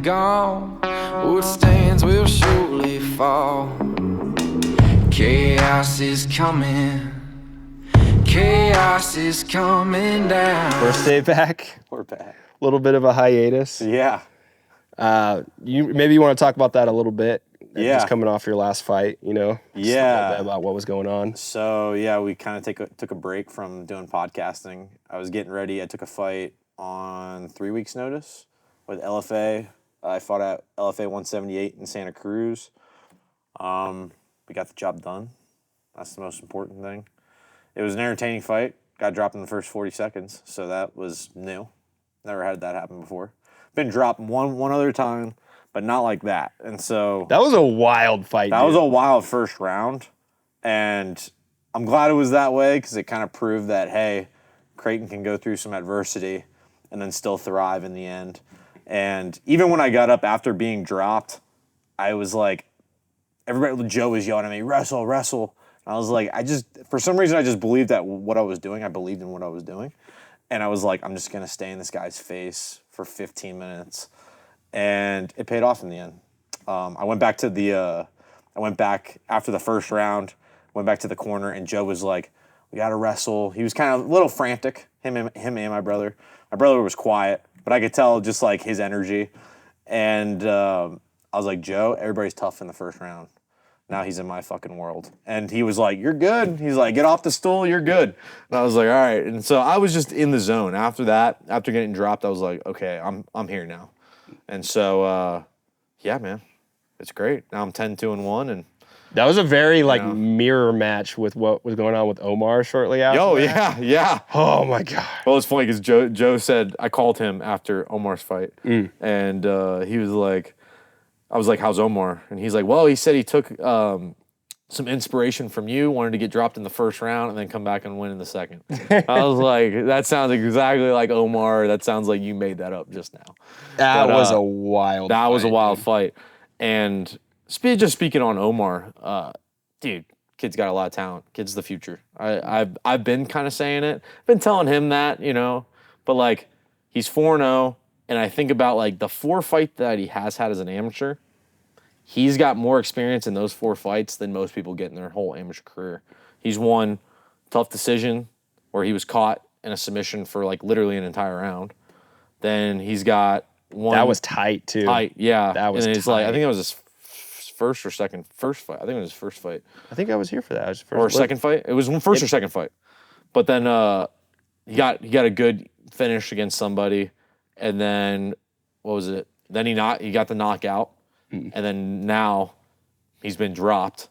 gone, what stands will surely fall. Chaos is coming. Chaos is coming down. First day back. We're back. A little bit of a hiatus. Yeah. Maybe you want to talk about that a little bit. Yeah. Just coming off your last fight, Just a little bit about what was going on. So, yeah, we kind of took a break from doing podcasting. I was getting ready. I took a fight on 3 weeks' notice with LFA. I fought at LFA 178 in Santa Cruz. We got the job done. That's the most important thing. It was an entertaining fight. Got dropped in the first 40 seconds, so that was new. Never had that happen before. Been dropped one other time, but not like that. And so that was a wild fight. That was a wild first round, and I'm glad it was that way because it kind of proved that, hey, Creighton can go through some adversity and then still thrive in the end. And even when I got up after being dropped, I was like, Joe was yelling at me, wrestle, wrestle. And I was like, for some reason, I just believed that what I was doing. I believed in what I was doing. And I was like, I'm just going to stay in this guy's face for 15 minutes. And it paid off in the end. I went back after the first round, went back to the corner, and Joe was like, we got to wrestle. He was kind of a little frantic, him and my brother. My brother was quiet, but I could tell just like his energy. And I was like, Joe, everybody's tough in the first round. Now he's in my fucking world. And he was like, you're good. He's like, get off the stool, you're good. And I was like, all right. And so I was just in the zone. After that, after getting dropped, I was like, okay, I'm here now. And so, yeah, man, it's great. Now I'm 10-2-1, and that was a very mirror match with what was going on with Omar shortly after. Oh, yeah. Oh my God. Well, it's funny because Joe said, I called him after Omar's fight, and he was like, I was like, how's Omar? And he's like, well, he said he took some inspiration from you, wanted to get dropped in the first round and then come back and win in the second. I was like, that sounds exactly like Omar. That sounds like you made that up just now. That was a wild fight. That was a wild fight. And just speaking on Omar, dude, kid's got a lot of talent. Kid's the future. I've been kind of saying it. Been telling him that, but like he's 4-0. And I think about like the 4 fights that he has had as an amateur, he's got more experience in those 4 fights than most people get in their whole amateur career. He's won tough decision where he was caught in a submission for like literally an entire round. Then he's got one. That was tight too. Tight, yeah. That was and it's tight. like I think it was his first fight. I think it was his first fight. I think I was here for that. Second fight. It was first or second fight. But then he got a good finish against somebody. And then, what was it? Then he got the knockout, and then now he's been dropped,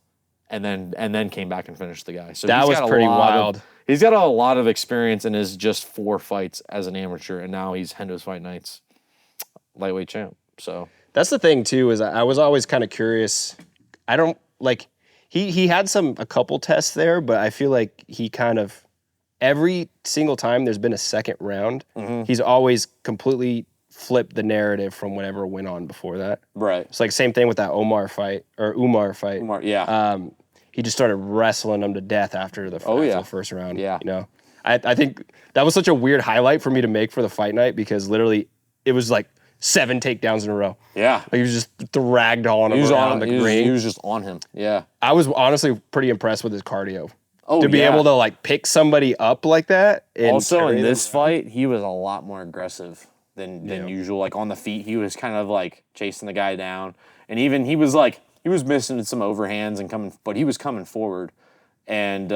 and then came back and finished the guy. So that was pretty wild. He's got a lot of experience in his just 4 fights as an amateur, and now he's Hendo's Fight Nights lightweight champ. So that's the thing too, is I was always kind of curious. I don't like he had a couple tests there, but I feel like he kind of. Every single time there's been a second round, he's always completely flipped the narrative from whatever went on before that. Right. It's like same thing with that Umar fight. Umar, yeah. He just started wrestling him to death after the first round. Yeah. I think that was such a weird highlight for me to make for the fight night because literally it was like 7 takedowns in a row. Yeah. Like he was just dragged on him around the ring. He was just on him. Yeah. I was honestly pretty impressed with his cardio. Oh, to be able to like pick somebody up like that. Also in this fight, he was a lot more aggressive than usual. Like on the feet, he was kind of like chasing the guy down. And even he was missing some overhands and coming, but he was coming forward. And,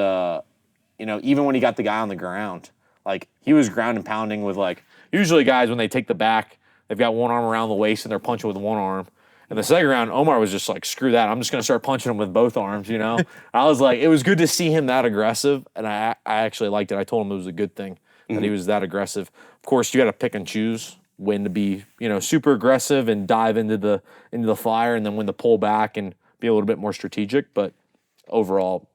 even when he got the guy on the ground, like he was ground and pounding with like, usually guys, when they take the back, they've got one arm around the waist and they're punching with one arm. And the second round, Omar was just like, screw that. I'm just going to start punching him with both arms, I was like, it was good to see him that aggressive, and I actually liked it. I told him it was a good thing that he was that aggressive. Of course, you got to pick and choose when to be, super aggressive and dive into the fire, and then when to pull back and be a little bit more strategic. But overall,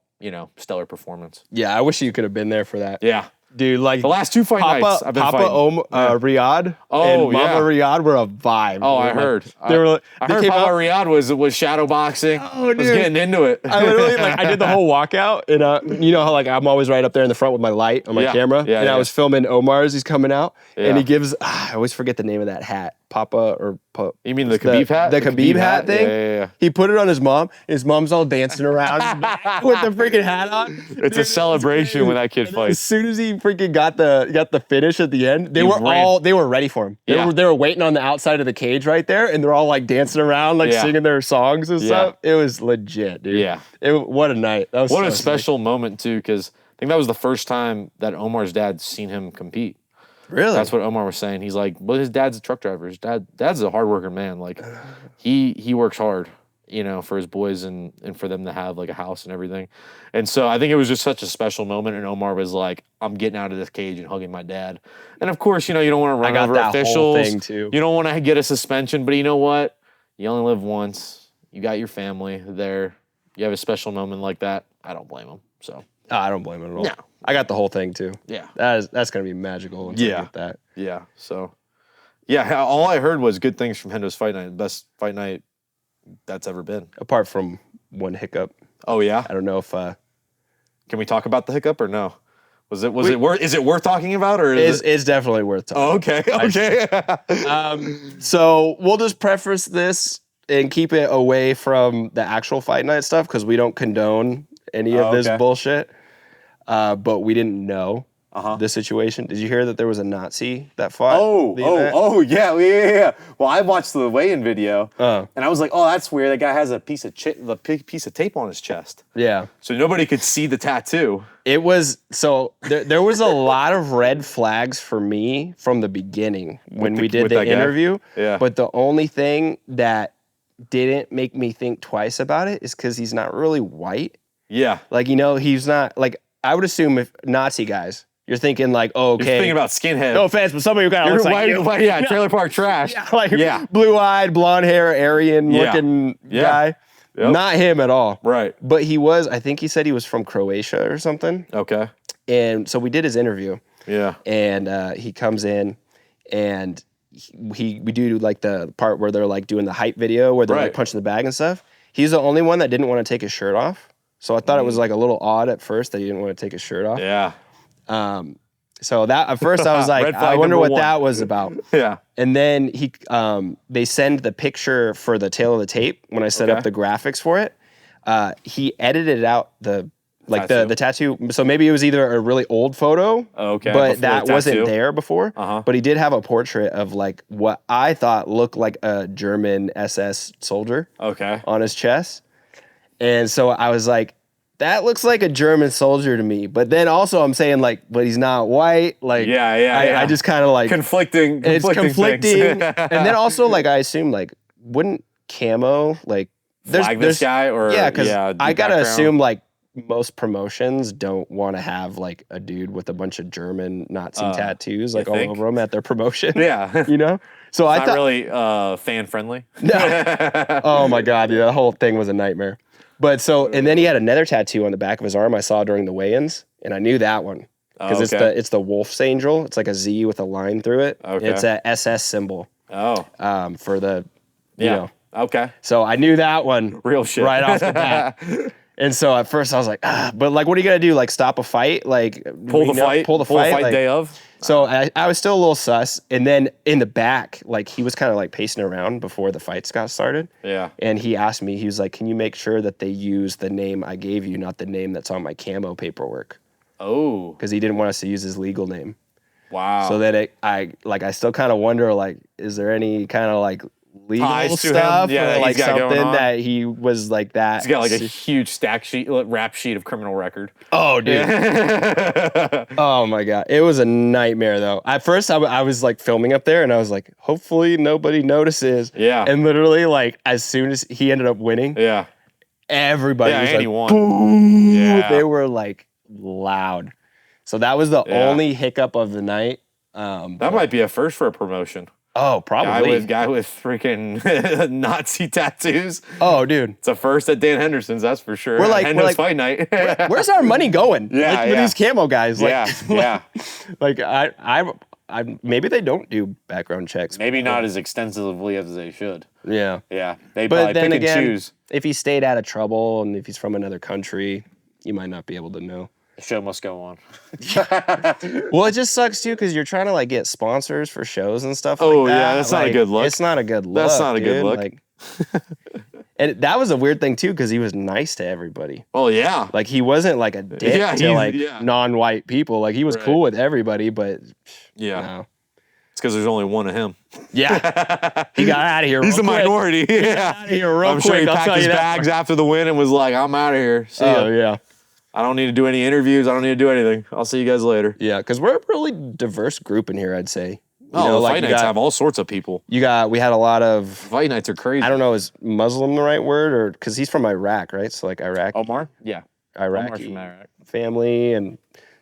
stellar performance. Yeah, I wish you could have been there for that. Yeah. Dude, like the last 2 fight nights I've been fighting. Riyadh and Mama Riyadh were a vibe. Oh, I heard. I heard Papa Riyadh was shadow boxing. Oh, dude. Was getting into it. I literally I did the whole walkout, and you know how I'm always right up there in the front with my light on my camera, and I was filming Omar as he's coming out, and he gives I always forget the name of that hat. Papa or You mean the Khabib hat? The Khabib hat thing. Yeah. He put it on his mom. His mom's all dancing around with the freaking hat on. It's a celebration when that kid As fights. soon as he freaking got the finish at the end, they were ready for him. Yeah. They were waiting on the outside of the cage right there, and they're all like dancing around, like singing their songs and stuff. It was legit, dude. Yeah. What a night. That was What so a sick. special moment too, because I think that was the first time that Omar's dad seen him compete. Really? That's what Omar was saying. He's like, well, his dad's a truck driver. His dad's a hard worker man. Like, he works hard, you know, for his boys and for them to have like a house and everything. And so I think it was just such a special moment. And Omar was like, I'm getting out of this cage and hugging my dad. And of course, you know, you don't want to run over that officials. whole thing too. You don't want to get a suspension, but you know what? You only live once. You got your family there. You have a special moment like that. I don't blame him. So. I don't blame him at all. No. I got the whole thing too. Yeah. That's gonna be magical once I get that. Yeah. So, yeah, all I heard was good things from Hendo's fight night. Best fight night that's ever been. Apart from one hiccup. Oh yeah. I don't know if Can we talk about the hiccup or no? Is it worth talking about or it's definitely worth talking. Oh, okay. Okay. So we'll just preface this and keep it away from the actual fight night stuff because we don't condone any of this bullshit. But we didn't know the situation. Did you hear that there was a Nazi that fought? Yeah. Well, I watched the weigh-in video and I was like, oh, that's weird. That guy has a piece of tape on his chest. Yeah. So nobody could see the tattoo. It was there was a lot of red flags for me from the beginning when we did the interview. Yeah. But the only thing that didn't make me think twice about it is because he's not really white. Yeah. Like, you know, he's not like I would assume if Nazi guys, you're thinking like, oh, okay. You're thinking about skinhead. No offense, but somebody who kind of looks like you. Yeah, trailer park trash. Like blue-eyed, blonde hair, Aryan-looking guy. Yep. Not him at all. Right. But he was, I think he said he was from Croatia or something. Okay. And so we did his interview. Yeah. And he comes in and we do like the part where they're like doing the hype video where they're like punching the bag and stuff. He's the only one that didn't want to take his shirt off. So I thought it was like a little odd at first that he didn't want to take his shirt off. Yeah. So that at first I was like, I wonder what that was about. Yeah. And then they send the picture for the tail of the tape when I set up the graphics for it. He edited out the tattoo. So maybe it was either a really old photo, but that wasn't there before. But he did have a portrait of like what I thought looked like a German SS soldier on his chest. And so I was like, that looks like a German soldier to me. But then also I'm saying like, but he's not white. Like, I just kind of like conflicting. It's conflicting. Things. And then also like, I assume like, wouldn't camo like flag this guy or because I gotta assume like most promotions don't want to have like a dude with a bunch of German Nazi tattoos like all over them at their promotion. Yeah. You know? So I thought thought really fan friendly. No. Oh my God, yeah, the whole thing was a nightmare. But so, and then he had another tattoo on the back of his arm I saw during the weigh-ins, and I knew that one because it's the Wolf's Angel. It's like a Z with a line through it. Okay. It's a SS symbol. Oh. For the you know. Okay. So I knew that one real shit right off the bat. And so at first I was like, but like, what are you gonna do? Like, stop a fight? Like, pull the fight like, day of. So I was still a little sus. And then in the back, like he was kind of like pacing around before the fights got started. Yeah. And he asked me, he was like, can you make sure that they use the name I gave you, not the name that's on my camo paperwork? Oh. Because he didn't want us to use his legal name. Wow. So then I still kind of wonder, like, is there any kind of like legal ties stuff to him. Yeah, or like something that he was like that? He's got like a huge rap sheet of criminal record. Oh, dude. Oh my God. It was a nightmare though. At first I was like filming up there and I was like, hopefully nobody notices. Yeah. And literally like as soon as he ended up winning, everybody was like, won. Boo! Yeah. They were like loud. So that was the only hiccup of the night. That might be a first for a promotion. Oh, probably. Guy with freaking Nazi tattoos. Oh, dude. It's a first at Dan Henderson's, that's for sure. We're like fight night. Where's our money going? Yeah, with these camo guys. Like, Like I maybe they don't do background checks. Maybe not as extensively as they should. Yeah. Yeah. They But probably then pick again, and choose. if he stayed out of trouble and if he's from another country, you might not be able to know. The show must go on. Well, it just sucks too because you're trying to like get sponsors for shows and stuff. Oh, like that. yeah, that's not a good look. It's not a good look. That's not a good dude. look. Like, and that was a weird thing too because he was nice to everybody. Oh yeah. Like he wasn't like a dick Yeah, to like yeah. non-white people. Like he was Right. cool with everybody, but Yeah. no. It's because there's only one of him. Yeah, he got out of here. He's real a quick. minority. Yeah. Out of here real I'm quick. sure he I'll packed tell his you that. bags after the win and was like, I'm out of here. See ya. Oh yeah, I don't need to do any interviews. I don't need to do anything. I'll see you guys later. yeah. Because we're a really diverse group in here. I'd say. The like fight you nights got- have all sorts of people. We had a lot of. Fight nights are crazy. I don't know, is Muslim the right word, or because he's from Iraq, right? So like Omar? Yeah. Omar's Iraqi from Iraq. family and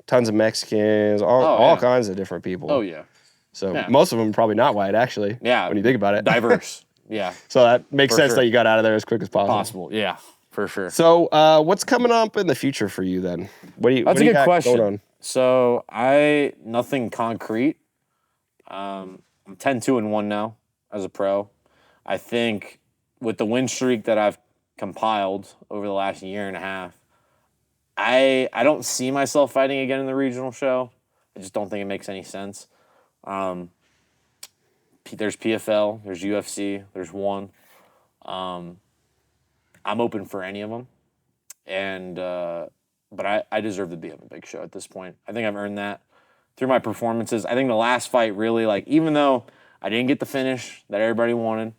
tons of Mexicans, all yeah. kinds of different people. Oh, yeah. So yeah. most of them probably not white, actually. Yeah. When you think about it, Diverse. Yeah. So that makes For sense sure. that you got out of there as quick as possible. Possible. Yeah. For sure. So what's coming up in the future for you then? What do you? That's what do a you good got question. Going on? So nothing concrete. I'm 10-2-1 now as a pro. I think with the win streak that I've compiled over the last year and a half, I don't see myself fighting again in the regional show. I just don't think it makes any sense. There's PFL, there's UFC, there's ONE. I'm open for any of them, and but I deserve to be on the big show at this point. I think I've earned that through my performances. I think the last fight really, like, even though I didn't get the finish that everybody wanted,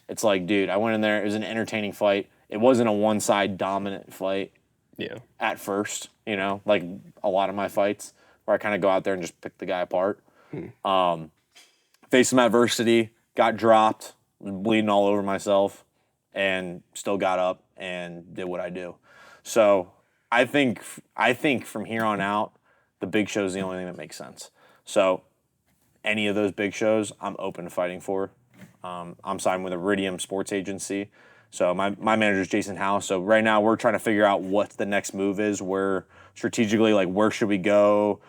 it's like, dude, I went in there. It was an entertaining fight. It wasn't a one-side dominant fight. Yeah. At first, like a lot of my fights where I kind of go out there and just pick the guy apart. Faced some adversity, got dropped, bleeding all over myself, and still got up and did what I do. So I think from here on out, the big show is the only thing that makes sense. So any of those big shows, I'm open to fighting for. I'm signed with Iridium Sports Agency. So my manager is Jason House. So right now we're trying to figure out what the next move is. Where strategically, like, where should we go?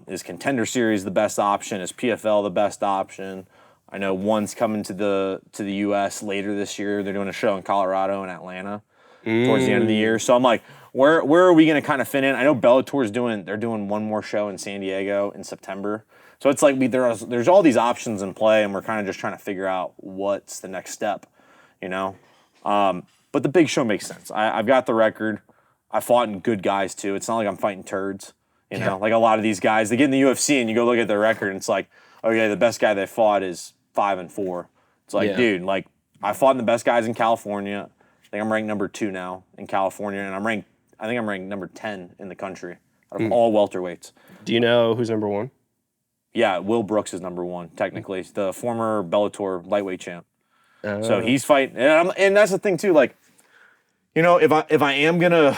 Is Contender Series the best option? Is PFL the best option? I know ONE's coming to the U.S. later this year. They're doing a show in Colorado and Atlanta towards the end of the year. So I'm like, where are we going to kind of fit in? I know Bellator's doing one more show in San Diego in September. So it's like there's all these options in play, and we're kind of just trying to figure out what's the next step, But the big show makes sense. I've got the record. I fought in good guys too. It's not like I'm fighting turds, Like a lot of these guys, they get in the UFC and you go look at their record and it's like, okay, the best guy they fought is 5-4. It's like, dude, like I fought in the best guys in California. I think I'm ranked number 2 now in California, and I think I'm ranked number 10 in the country out of all welterweights. Do you know who's number 1? Yeah, Will Brooks is number 1 technically. He's the former Bellator lightweight champ. So he's fighting, and that's the thing too. Like, if I am gonna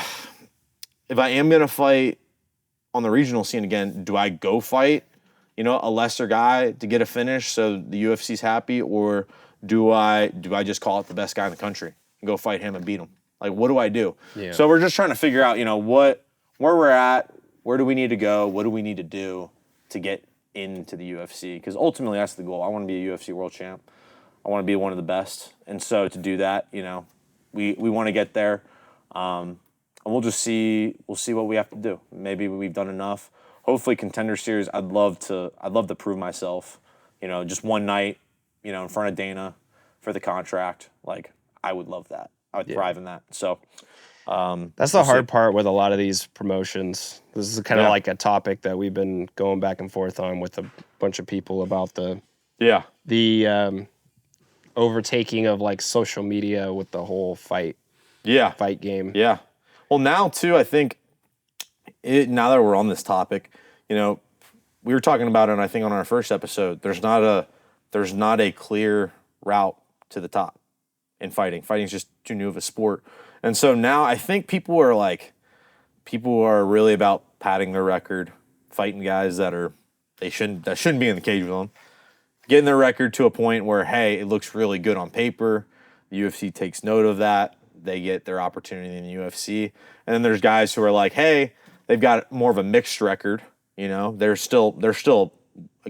fight on the regional scene again, do I go fight, a lesser guy to get a finish so the UFC's happy, or do I just call it the best guy in the country and go fight him and beat him? Like, what do I do? Yeah. So we're just trying to figure out, where we're at, where do we need to go, what do we need to do to get into the UFC? Because ultimately that's the goal. I want to be a UFC world champ. I want to be one of the best, and so to do that, we want to get there, and we'll just see. We'll see what we have to do. Maybe we've done enough. Hopefully, Contender Series. I'd love to prove myself. Just one night, in front of Dana for the contract. Like, I would love that. I would thrive in that. So that's the hard part with a lot of these promotions. This is kind of like a topic that we've been going back and forth on with a bunch of people about the overtaking of like social media with the whole fight game. Yeah. Well, now too, I think now that we're on this topic, we were talking about it, I think on our first episode, there's not a clear route to the top in fighting. Fighting's just too new of a sport. And so now I think people are really about padding their record, fighting guys that shouldn't be in the cage with them, getting their record to a point where, hey, it looks really good on paper. The UFC takes note of that. They get their opportunity in the UFC. And then there's guys who are like, hey, they've got more of a mixed record. They're still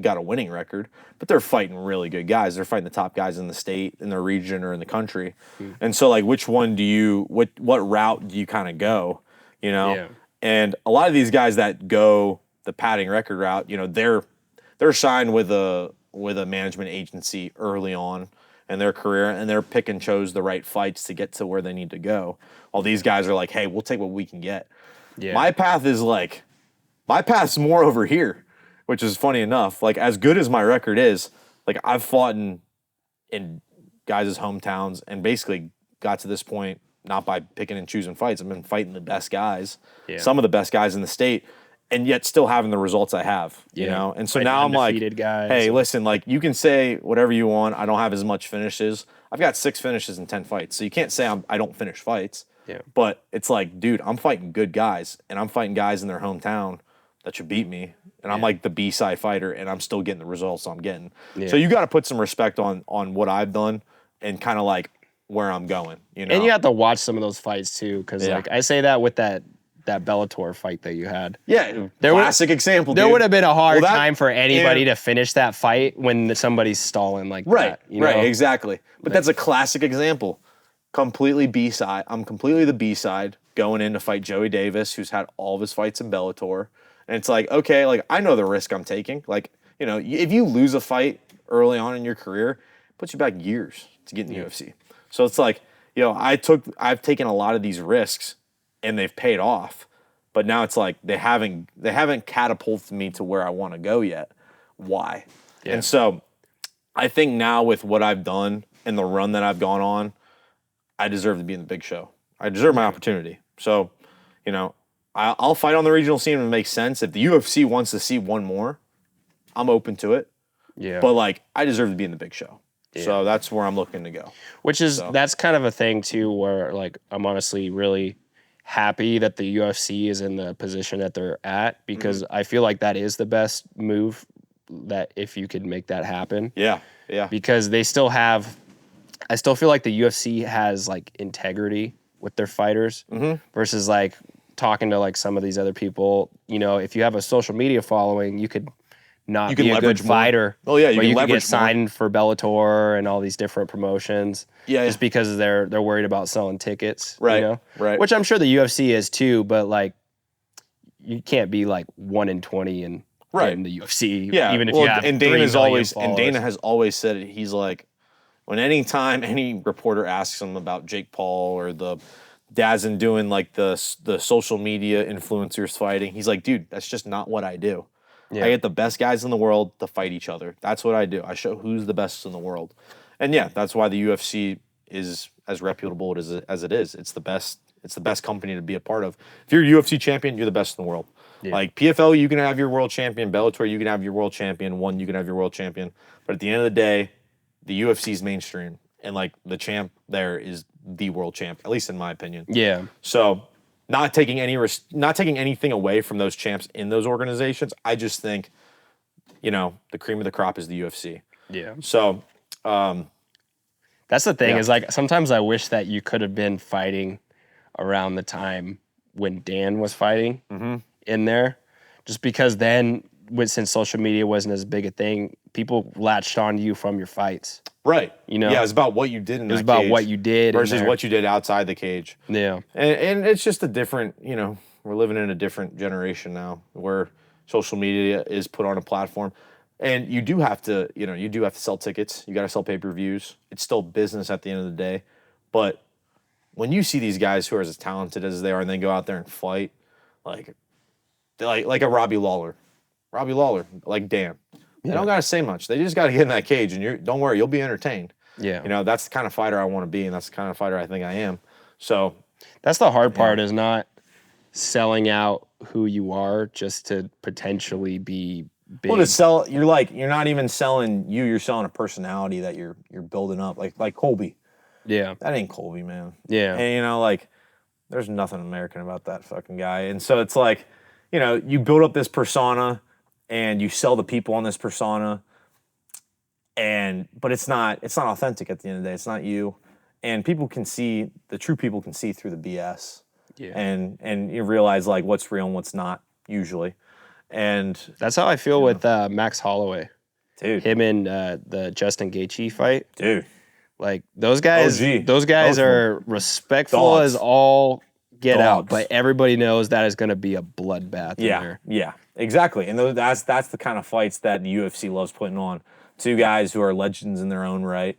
got a winning record, but they're fighting really good guys. They're fighting the top guys in the state, in the region, or in the country. And so, like, which one what route do you kind of go? Yeah. And a lot of these guys that go the padding record route, you know, they're signed with a management agency early on in their career, and they're pick and chose the right fights to get to where they need to go. All these guys are like, hey, we'll take what we can get. Yeah. My path's more over here, which is funny enough. Like, as good as my record is, like, I've fought in guys' hometowns and basically got to this point not by picking and choosing fights. I've been fighting the best guys, some of the best guys in the state, and yet still having the results I have, you know? And so Fighting now I'm like, undefeated guys. hey, listen, like, you can say whatever you want. I don't have as much finishes. I've got 6 finishes in 10 fights. So you can't say I don't finish fights. Yeah. But it's like, dude, I'm fighting good guys, and I'm fighting guys in their hometown that should beat me. And I'm like the B-side fighter, and I'm still getting the results I'm getting. Yeah. So you got to put some respect on what I've done and kind of like where I'm going, you know? And you have to watch some of those fights too, because like I say that with that Bellator fight that you had. Yeah, classic example. There dude. would have been a hard Well, that- time for anybody and- to finish that fight when somebody's stalling like Right, that. You know? exactly. But that's a classic example. Completely B-side. I'm completely the B-side going in to fight Joey Davis, who's had all of his fights in Bellator. And it's like, okay, like, I know the risk I'm taking. Like, you know, if you lose a fight early on in your career, it puts you back years to get in the UFC. So it's like, you know, I've taken a lot of these risks and they've paid off. But now it's like they haven't catapulted me to where I want to go yet. Why? Yeah. And so I think now with what I've done and the run that I've gone on, I deserve to be in the big show. I deserve my opportunity. So, you know, I'll fight on the regional scene if it makes sense. If the UFC wants to see one more, I'm open to it. Yeah. But like, I deserve to be in the big show. So that's where I'm looking to go. Which is that's kind of a thing too, where like I'm honestly really happy that the UFC is in the position that they're at, because I feel like that is the best move, that if you could make that happen. Yeah. Yeah. Because they still have, I still feel like the UFC has like integrity with their fighters versus like talking to like some of these other people. You know, if you have a social media following, you could not be a good fighter. Oh yeah, but you could get leverage more. signed for Bellator and all these different promotions. Yeah, just because they're worried about selling tickets. Right, You know? right. Which I'm sure the UFC is too, but like you can't be like 1 in 20 and Right. in the UFC. Yeah, Even if well, you have and 3 Dana's million always and Dana followers. has always said it. He's like, when anytime any reporter asks him about Jake Paul or the Dazn doing like the social media influencers fighting, he's like, dude, that's just not what I do. Yeah. I get the best guys in the world to fight each other. That's what I do. I show who's the best in the world, and yeah, that's why the UFC is as reputable as it is. It's the best. It's the best company to be a part of. If you're a UFC champion, you're the best in the world. Yeah. Like PFL, you can have your world champion. Bellator, you can have your world champion. One, you can have your world champion. But at the end of the day, the UFC's mainstream, and like the champ there is the world champ, at least in my opinion. Yeah. So, not taking anything away from those champs in those organizations. I just think, you know, the cream of the crop is the UFC. Yeah. So, That's the thing Yeah. is like sometimes I wish that you could have been fighting around the time when Dan was fighting in there, just because then since social media wasn't as big a thing, people latched on to you from your fights. right, You know? yeah, it's about what you did in It was that about cage what you did in versus there. what you did outside the cage. Yeah. And it's just a different, you know, we're living in a different generation now where social media is put on a platform. And you do have to, you know, sell tickets. You got to sell pay-per-views. It's still business at the end of the day. But when you see these guys who are as talented as they are and they go out there and fight, like a Robbie Lawler, like Dan. They don't got to say much. They just got to get in that cage and don't worry, you'll be entertained. Yeah. You know, that's the kind of fighter I want to be, and that's the kind of fighter I think I am. So, That's the hard part, is not selling out who you are just to potentially be big. well, to sell, you're not even selling you. You're selling a personality that you're building up, like Colby. Yeah. That ain't Colby, man. Yeah. And you know, like, there's nothing American about that fucking guy. And so it's like, you know, you build up this persona, and you sell the people on this persona, but it's not authentic at the end of the day. It's not you, and the true people can see through the BS. Yeah. And you realize like what's real and what's not usually. And That's how I feel with Max Holloway. dude, Him and the Justin Gaethje fight. dude, Like those guys, OG. those guys Both of are respectful Dogs. as all get out, dogs. but everybody knows that is going to be a bloodbath in Yeah, there. yeah, exactly. And that's the kind of fights that the UFC loves putting on. Two guys who are legends in their own right,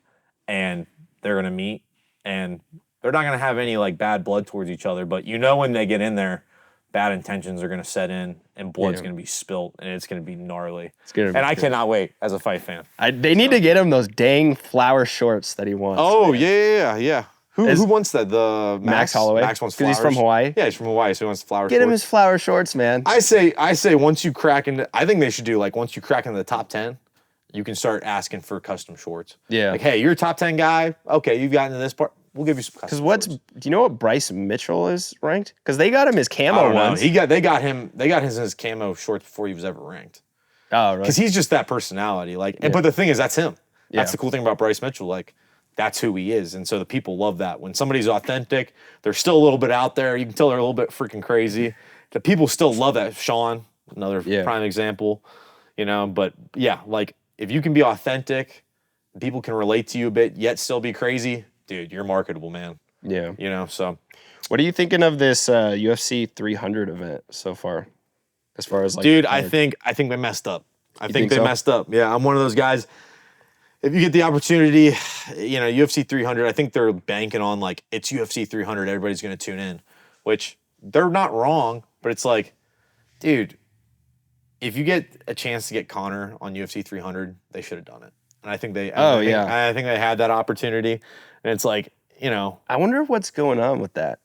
and they're gonna meet, and they're not gonna have any like bad blood towards each other. But when they get in there, bad intentions are gonna set in, and blood's gonna be spilt, and it's gonna be gnarly. It's gonna be And I good. cannot wait as a fight fan. They need to get him those dang flower shorts that he wants. Oh, man. yeah. Who wants that? The Max Holloway? Max wants 'Cause flowers. he's from Hawaii? Yeah, he's from Hawaii, so he wants flower Get him shorts. his flower shorts, man. I say once you crack into, I think they should do like once you crack into the top 10, you can start asking for custom shorts. Yeah. Like, hey, you're a top 10 guy. Okay, you've gotten to this part. We'll give you some custom Because shorts. do you know what Bryce Mitchell is ranked? Because they got him his I camo don't know. ones. They got his camo shorts before he was ever ranked. Oh, right. Because he's just that personality. Like, but the thing is, that's him. That's the cool thing about Bryce Mitchell. Like, that's who he is, and so the people love that. When somebody's authentic, they're still a little bit out there. You can tell they're a little bit freaking crazy. The people still love that. Sean, another prime example. But yeah, like if you can be authentic, people can relate to you a bit, yet still be crazy, dude. You're marketable, man. Yeah. So What are you thinking of this UFC 300 event so far? As far as like, dude, I think they messed up. I think think they so? messed up. Yeah, I'm one of those guys. If you get the opportunity, UFC 300, I think they're banking on like it's UFC 300, everybody's going to tune in, which they're not wrong, but it's like, dude, if you get a chance to get Conor on UFC 300, they should have done it. And I think they I think they had that opportunity, and it's like, I wonder what's going on with that.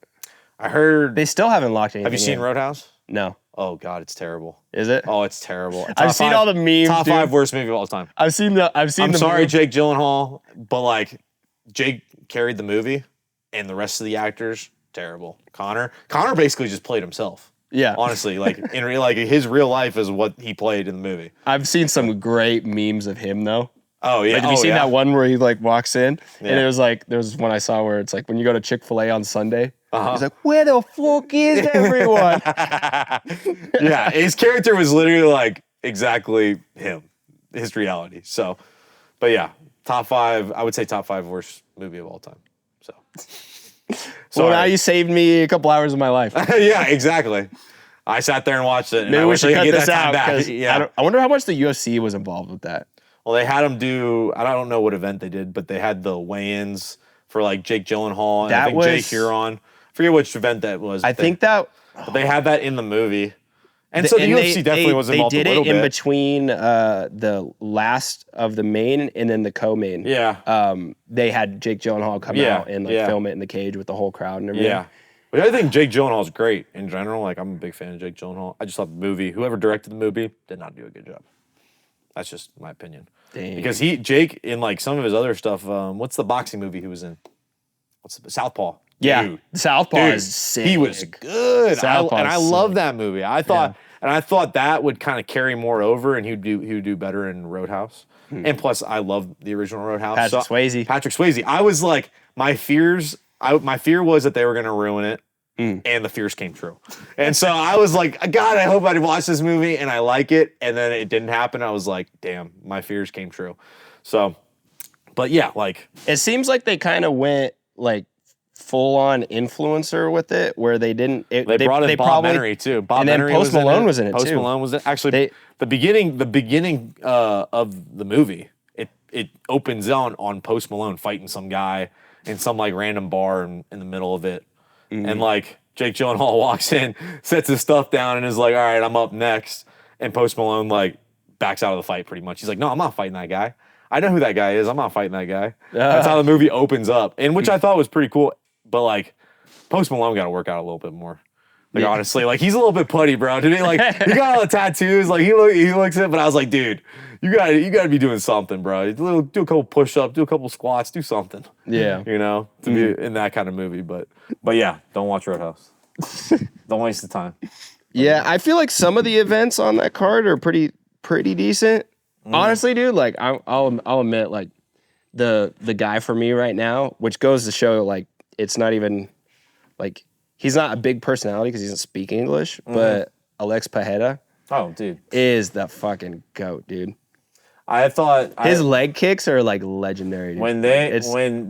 I heard. They still haven't locked anything. Have you seen in. Roadhouse? No. Oh God, it's terrible. Is it? Oh, it's terrible. I've seen all the memes. Top dude. 5 worst movie of all time. I've seen the. I'm the sorry, meme. Jake Gyllenhaal, but like Jake carried the movie, and the rest of the actors terrible. Connor basically just played himself. Yeah. Honestly, like his real life is what he played in the movie. I've seen some great memes of him though. Oh yeah, Like, have you seen that one where he like walks in and Yeah. it was like there was one I saw where it's like when you go to Chick-fil-A on Sunday, Uh-huh. he's like, "Where the fuck is everyone?" Yeah, his character was literally like exactly him, his reality. So, but yeah, top 5. I would say top 5 worst movie of all time. So, So now sorry. you saved me a couple hours of my life. Yeah, exactly. I sat there and watched it. And Maybe I we wish I should could cut get this that time out. back. 'Cause Yeah. I wonder how much the UFC was involved with that. Well, they had him do. I don't know what event they did, but they had the weigh-ins for like Jake Gyllenhaal and I That think Jay was- Huron. Forget which event that was. I think that. but they had that in the movie, and so the and UFC definitely was involved They a did little it in bit. between the last of the main and then the co-main. Yeah, They had Jake Gyllenhaal come Yeah, out and like yeah. film it in the cage with the whole crowd and everything. yeah. But I think Jake Gyllenhaal's great in general. Like I'm a big fan of Jake Gyllenhaal. I just thought the movie, whoever directed the movie, did not do a good job. That's just my opinion. Dang. Because Jake in like some of his other stuff. What's the boxing movie he was in? Southpaw? Yeah, Dude. Southpaw Dude, is sick. he was good. Southpaw's I sick. love that movie. I thought that would kind of carry more over, and he would do better in Roadhouse. And plus, I love the original Roadhouse. Patrick Swayze. Patrick Swayze. I was like, my fear was that they were going to ruin it, and the fears came true. And so I was like, God, I hope I watch this movie and I like it. And then it didn't happen. I was like, damn, my fears came true. So, but yeah, like. It seems like they kind of went like full on influencer with it, where they didn't. They brought in Bob Menery too. Bob and then Menery Post Malone was in it Post too. Malone was in it. Actually, the beginning of the movie, it opens on Post Malone fighting some guy in some like random bar in the middle of it, and like Jake Gyllenhaal walks in, sets his stuff down, and is like, "All right, I'm up next." And Post Malone like backs out of the fight pretty much. He's like, "No, I'm not fighting that guy. I know who that guy is. I'm not fighting that guy." That's how the movie opens up, and which I thought was pretty cool. But like, Post Malone got to work out a little bit more. Like honestly, like he's a little bit putty, bro. Dude, like he got all the tattoos. Like he looks it, but I was like, dude, you gotta be doing something, bro. Do a couple push-ups, do a couple squats, do something. Yeah. To be in that kind of movie. But yeah, don't watch Roadhouse. Don't waste the time. Yeah, I feel like some of the events on that card are pretty decent. Honestly, dude, like I'll admit, like the guy for me right now, which goes to show like it's not even like he's not a big personality because he doesn't speak English, but Alex Pajeda Oh, dude. is the fucking goat, dude. I thought His leg kicks are like legendary. Dude. when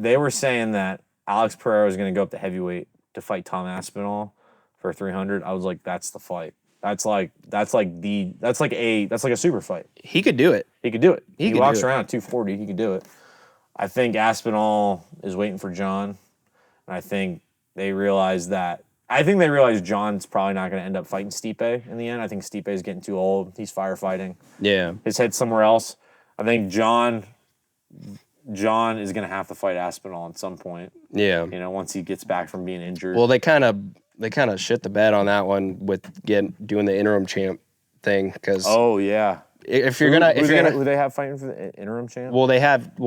they were saying that Alex Pereira was going to go up to heavyweight to fight Tom Aspinall, for 300. I was like, that's the fight. That's like a super fight. He could do it. He could do it. He could walks do it. around at 240. He could do it. I think Aspinall is waiting for John, and I think they realize John's probably not going to end up fighting Stipe in the end. I think Stipe is getting too old. He's firefighting. Yeah. His head's somewhere else. I think John is going to have to fight Aspinall at some point. Yeah. You know, once he gets back from being injured. Well, they kind of shit the bed on that one with doing the interim champ thing because oh yeah. if you're Who gonna they have fighting for the interim champ?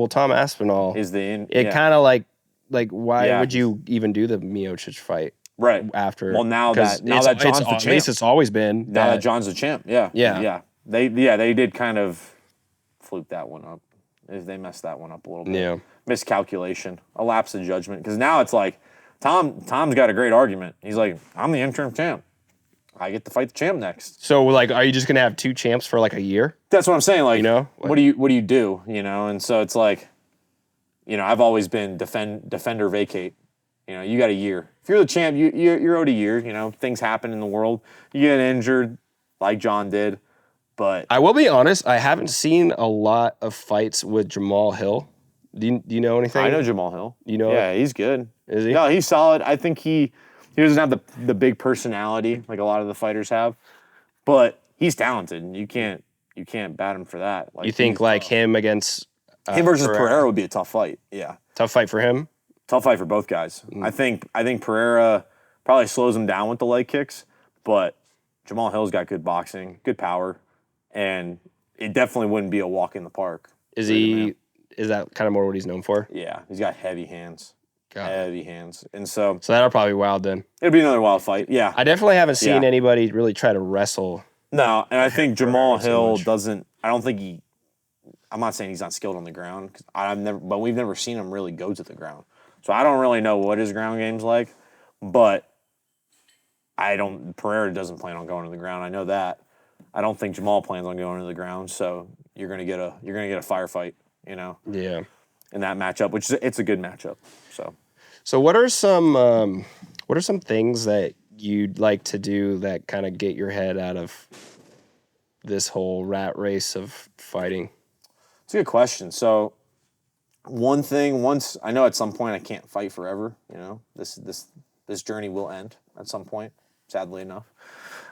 Tom Aspinall Is the kind of like why Yeah. would you even do the Miocic fight right after? Well, now that 'cause John's the at champ. least it's always been Now that John's the champ, yeah. Yeah. They did kind of fluke that one up. They messed that one up a little bit. Yeah. Miscalculation, a lapse in judgment. Because now it's like Tom's got a great argument. He's like, I'm the interim champ. I get to fight the champ next. So like, are you just gonna have two champs for like a year? That's what I'm saying. Like, You know? what do you do? You know, and so it's like, you know, I've always been defender vacate. You know, you got a year. If you're the champ, you're owed a year. You know, things happen in the world. You get injured, like John did. But I will be honest, I haven't seen a lot of fights with Jamal Hill. Do you know anything? I know Jamal Hill. You know? Yeah, he's good. Is he? No, he's solid. I think he doesn't have the big personality like a lot of the fighters have, but he's talented. You can't bat him for that. Like, You think he's like tough. him against him versus Pereira would be a tough fight. Yeah, tough fight for him? tough fight for both guys. I think Pereira probably slows him down with the leg kicks, but Jamal Hill's got good boxing, good power, and it definitely wouldn't be a walk in the park. Is for the he? man. Is that kind of more what he's known for? Yeah, he's got heavy hands. God. Heavy hands. And so So that'll probably be wild then. it'll be another wild fight. Yeah. I definitely haven't seen Yeah. anybody really try to wrestle. No, and I think Jamal so Hill much. doesn't. I don't think I'm not saying he's not skilled on the ground, but we've never seen him really go to the ground. So I don't really know what his ground game's like. But Pereira doesn't plan on going to the ground. I know that. I don't think Jamal plans on going to the ground. So you're gonna get a firefight, you know, Yeah. in that matchup, which it's a good matchup. So what are some things that you'd like to do that kind of get your head out of this whole rat race of fighting? It's a good question. So one thing, once I know at some point I can't fight forever, you know, this journey will end at some point, sadly enough.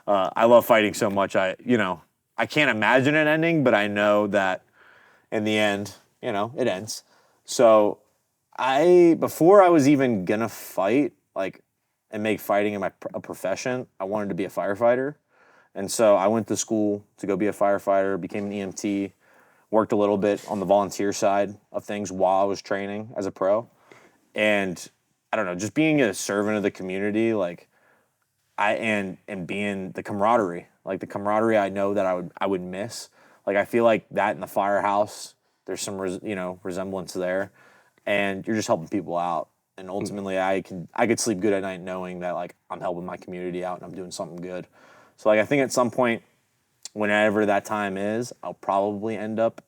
I love fighting so much. I can't imagine it ending, but I know that in the end, you know, it ends. So before I was even gonna fight, like, and make fighting a profession, I wanted to be a firefighter. And so I went to school to go be a firefighter, became an EMT, worked a little bit on the volunteer side of things while I was training as a pro. And I don't know, just being a servant of the community, like, and being the camaraderie I know that I would miss. Like, I feel like that in the firehouse, there's some resemblance there, and you're just helping people out. And ultimately, I could sleep good at night knowing that, like, I'm helping my community out and I'm doing something good. So, like, I think at some point, whenever that time is, I'll probably end up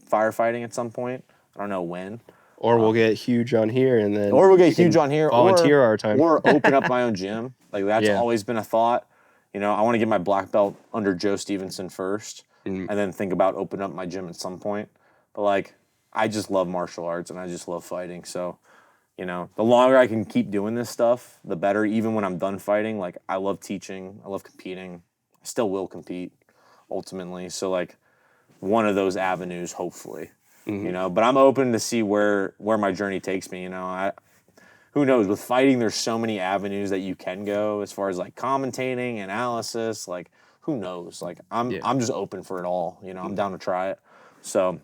firefighting at some point. I don't know when. Or we'll get huge on here and then Or we'll get we can huge on here. volunteer our time. Or open up my own gym. Like, that's Yeah. always been a thought. You know, I want to get my black belt under Joe Stevenson first, and then think about opening up my gym at some point. But, like, I just love martial arts and I just love fighting. So, you know, the longer I can keep doing this stuff, the better. Even when I'm done fighting, like, I love teaching. I love competing. I still will compete ultimately. So, like, one of those avenues, hopefully. You know, but I'm open to see where my journey takes me. You know, who knows? With fighting, there's so many avenues that you can go as far as, like, commentating, analysis. Like, who knows? Like, I'm just open for it all. You know, I'm down to try it. So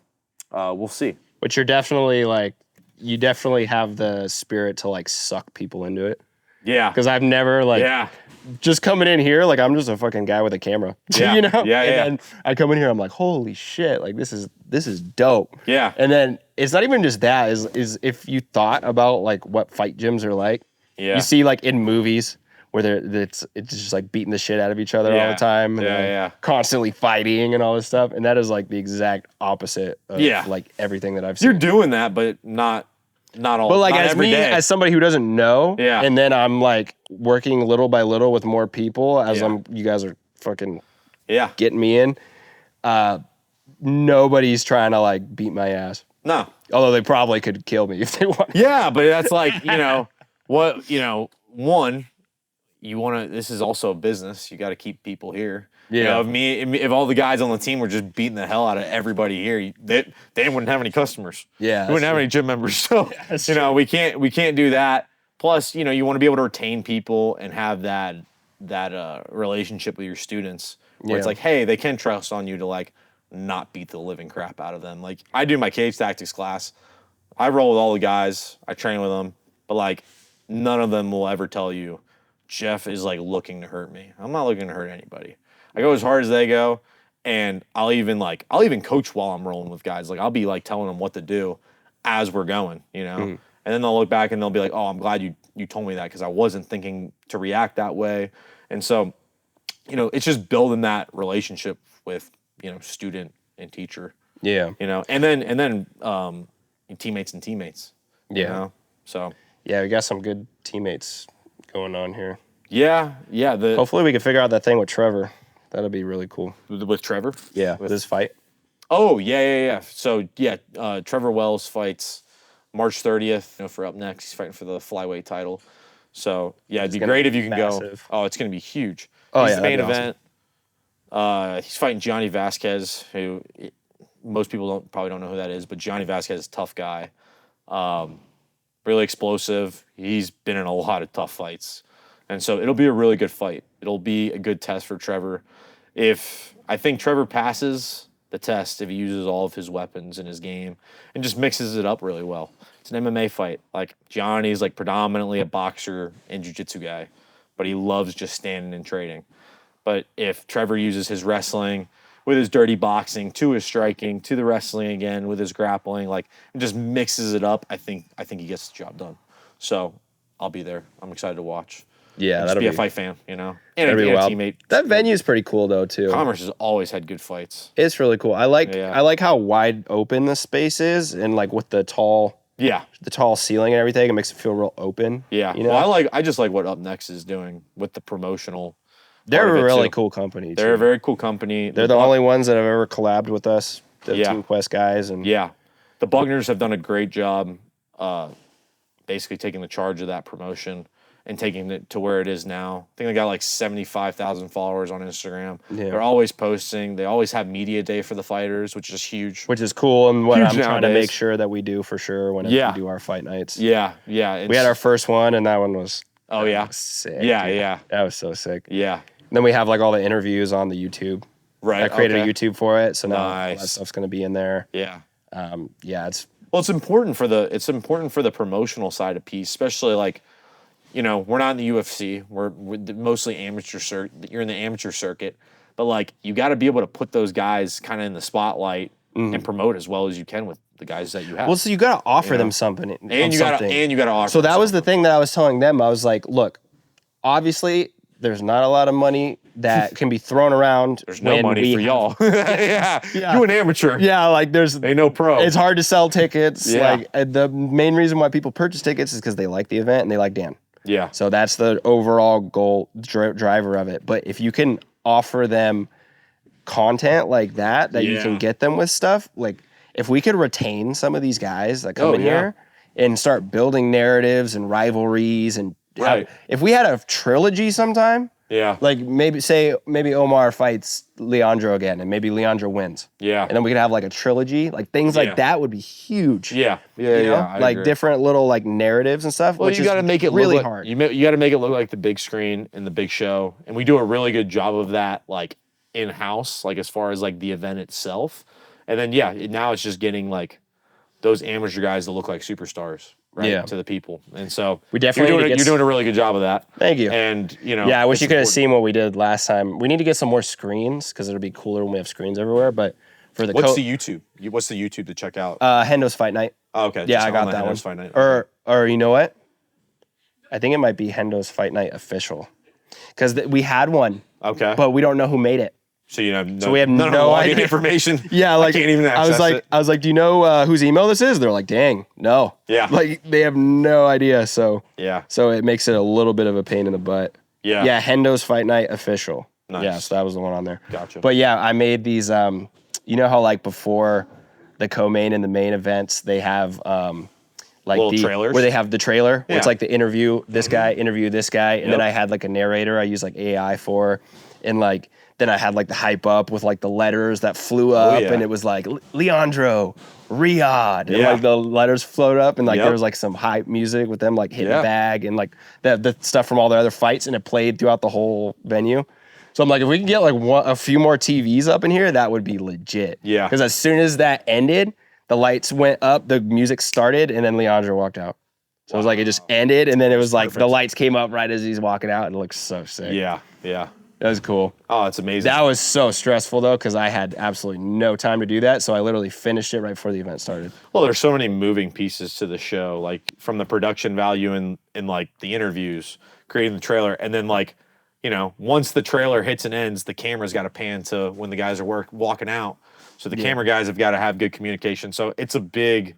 we'll see. But you're definitely like, you definitely have the spirit to like suck people into it. Yeah. Because I've never like just coming in here, like I'm just a fucking guy with a camera. Yeah. You know? Yeah, yeah. And then I come in here, I'm like, holy shit, like this is dope. Yeah. And then it's not even just that, is if you thought about like what fight gyms are like, Yeah. you see like in movies where it's just like beating the shit out of each other all the time and like, constantly fighting and all this stuff. And that is like the exact opposite of like everything that I've seen. You're doing that, but not not all. But like not as every me, day. as somebody who doesn't know, Yeah. and then I'm like working little by little with more people as Yeah. you guys are fucking yeah. getting me in. Nobody's trying to like beat my ass. No. Although they probably could kill me if they want. Yeah, but that's like, one, you want to, this is also a business. You got to keep people here. You Yeah. know, if all the guys on the team were just beating the hell out of everybody here, they wouldn't have any customers. Yeah, We wouldn't have any gym members. So, we can't do that. Plus, you want to be able to retain people and have that relationship with your students where it's Yeah. like, hey, they can trust on you to like not beat the living crap out of them. Like I do my cage tactics class. I roll with all the guys. I train with them, but like none of them will ever tell you Jeff is like looking to hurt me. I'm not looking to hurt anybody. I go as hard as they go, and I'll even coach while I'm rolling with guys. Like I'll be like telling them what to do as we're going, And then they'll look back and they'll be like, "Oh, I'm glad you told me that because I wasn't thinking to react that way." And so, it's just building that relationship with student and teacher. Yeah. And then teammates and teammates. Yeah. So Yeah, we got some good teammates going on here. yeah. Hopefully we can figure out that thing with Trevor. That'll be really cool. With Trevor. Yeah, with this fight. Oh yeah. So Trevor Wells fights March 30th. For Up Next, he's fighting for the flyweight title. So yeah, it'd be gonna great be if you can massive. go. Oh, it's gonna be huge. Oh, He's yeah, the main that'd be event. He's fighting Gianni Vasquez, who most people probably don't know who that is, but Gianni Vasquez is a tough guy. Really explosive. He's been in a lot of tough fights. And so it'll be a really good fight. It'll be a good test for Trevor. I think Trevor passes the test if he uses all of his weapons in his game and just mixes it up really well. It's an MMA fight. Like Gianni's like predominantly a boxer and jiu-jitsu guy, but he loves just standing and trading. But if Trevor uses his wrestling with his dirty boxing to his striking to the wrestling again with his grappling, like and just mixes it up, I think he gets the job done. So I'll be there. I'm excited to watch. Yeah, Just that'll be be a fight fan, And that'll be a wild. teammate. That venue's pretty cool though too. Commerce has always had good fights. It's really cool. I like Yeah. I like how wide open the space is and like with the tall ceiling and everything, it makes it feel real open. Yeah. Well, I just like what Up Next is doing with the promotional. They're part of a it, really too. cool company. They're a very cool company. They're the only ones that have ever collabed with us, the Yeah. Team Quest guys, and Yeah. The Bugners have done a great job basically taking the charge of that promotion and taking it to where it is now. I think they got like 75,000 followers on Instagram. Yeah. They're always posting. They always have media day for the fighters, which is huge. which is cool and what Huge I'm trying to nowadays. make sure that we do for sure whenever Yeah. we do our fight nights. Yeah. We had our first one and that one was Oh yeah. sick. Yeah, dude. yeah. That was so sick. Yeah. And then we have like all the interviews on the YouTube. Right. I created okay. a YouTube for it, so now all Nice. that stuff's gonna be in there. Yeah. Yeah, it's Well, it's important for the promotional side of piece, especially like, we're not in the UFC. We're mostly amateur circuit. You're in the amateur circuit, but like you got to be able to put those guys kind of in the spotlight and promote as well as you can with the guys that you have. well, so you gotta offer them something. and you got to offer. So that them was the thing that I was telling them. I was like, look, obviously there's not a lot of money that can be thrown around. There's no when money we for have- y'all. yeah. You an amateur. Yeah, like there's Ain't no pro. it's hard to sell tickets. Yeah. Like the main reason why people purchase tickets is because they like the event and they like Dan. Yeah. So that's the overall goal driver of it. But if you can offer them content like that you Yeah. can get them with stuff, like if we could retain some of these guys that come Oh, in yeah. here and start building narratives and rivalries and Right. if we had a trilogy sometime, Yeah. like maybe Omar fights Leandro again and maybe Leandro wins. Yeah. And then we could have like a trilogy, like things Yeah. like that would be huge. Yeah. You know? I like agree. different little like narratives and stuff. Well, which you is got to make it really look like, hard. You got to make it look like the big screen and the big show, and we do a really good job of that, like in house, like as far as like the event itself. And then now it's just getting like those amateur guys that look like superstars, right, Yeah. to the people. And so We definitely need to get you're doing a really good job of that. Thank you. And Yeah, I wish it's you could have important. seen what we did last time. We need to get some more screens because it'll be cooler when we have screens everywhere. But for the What's the YouTube? What's the YouTube to check out? Hendo's Fight Night? Oh, okay. Yeah, just I on got the that one. Hendo's Fight Night. Or you know what? I think it might be Hendo's Fight Night official because we had one, Okay. but we don't know who made it. So you have So we have none of the no login idea. information. Yeah, like I can't even access it. I was like, do you know whose email this is? They're like, dang, no. Yeah. Like they have no idea. So Yeah. so it makes it a little bit of a pain in the butt. Yeah. Yeah, Hendo's Fight Night official. Nice. Yeah, so that was the one on there. Gotcha. But yeah, I made these. You know how like before the co-main and the main events, they have like Little the trailers? where they have the trailer. Where it's Yeah. like the interview this guy, interview this guy, and then Yep. I had like a narrator. I used like AI for, and like then I had like the hype up with like the letters that flew up, yeah. and it was like Leandro, Riyadh, and Yeah. like the letters float up, and like Yep. there was like some hype music with them like hitting Yeah. bag and like the stuff from all the other fights, and it played throughout the whole venue. So I'm like, if we can get like a few more TVs up in here, that would be legit. Yeah. Because as soon as that ended, the lights went up, the music started, and then Leandro walked out. So it was like it just ended, and then it was like the perfect. lights came up right as he's walking out, and it looked so sick. Yeah. Yeah. That was cool. Oh, it's amazing. That was so stressful though, because I had absolutely no time to do that. So I literally finished it right before the event started. Well, there's so many moving pieces to the show, like from the production value in like the interviews, creating the trailer, and then like, you know, once the trailer hits and ends, the camera's got to pan to when the guys are walking out. So the camera guys have got to have good communication. So it's a big,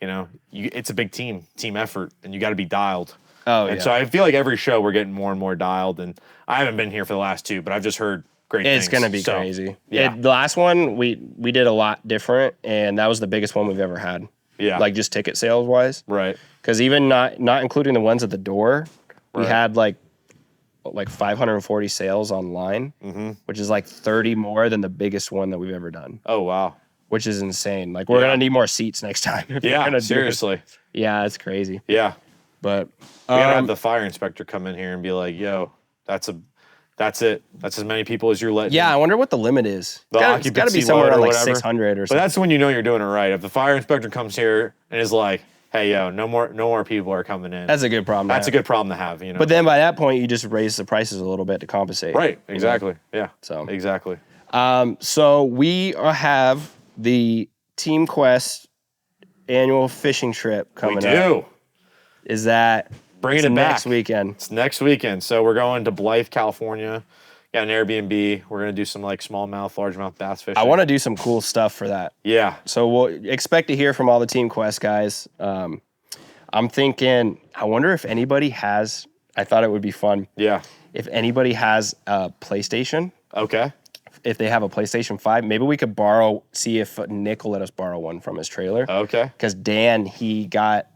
you know, it's a big team effort, and you got to be dialed. Oh, and yeah. so I feel like every show we're getting more and more dialed. And I haven't been here for the last two, but I've just heard great things. It's gonna be So, crazy. Yeah. The last one we did a lot different, and that was the biggest one we've ever had. Yeah. Like just ticket sales wise. Right. Because even not including the ones at the door, we Right. had like 540 sales online, Mm-hmm. which is like 30 more than the biggest one that we've ever done, Oh, wow. which is insane. Like we're Yeah. gonna need more seats next time. if we're Yeah. gonna do it. Seriously. Yeah, it's crazy. Yeah. But We gotta have the fire inspector come in here and be like, "Yo, that's it. That's as many people as you're letting." yeah, I wonder what the limit is. The It's gotta occupancy be somewhere load or around like whatever. 600 or But something. that's when you know you're doing it right. If the fire inspector comes here and is like, "Hey, yo, no more people are coming in," That's a good problem. to that's a have. good problem to have. You know. But then by that point, you just raise the prices a little bit to compensate. right. Exactly. Yeah. So- exactly. So we have the Team Quest annual fishing trip We coming up. do. Is that Bringing it's it back next weekend? It's next weekend. So we're going to Blythe, California. Got an Airbnb. We're gonna do some like smallmouth, largemouth bass fishing. I want to do some cool stuff for that. Yeah. So we'll expect to hear from all the Team Quest guys. I'm thinking, I wonder if anybody has, I thought it would be fun Yeah. if anybody has a PlayStation, Okay. if they have a PlayStation 5, maybe we could borrow, see if Nick will let us borrow one from his trailer. Okay. Because Dan, he got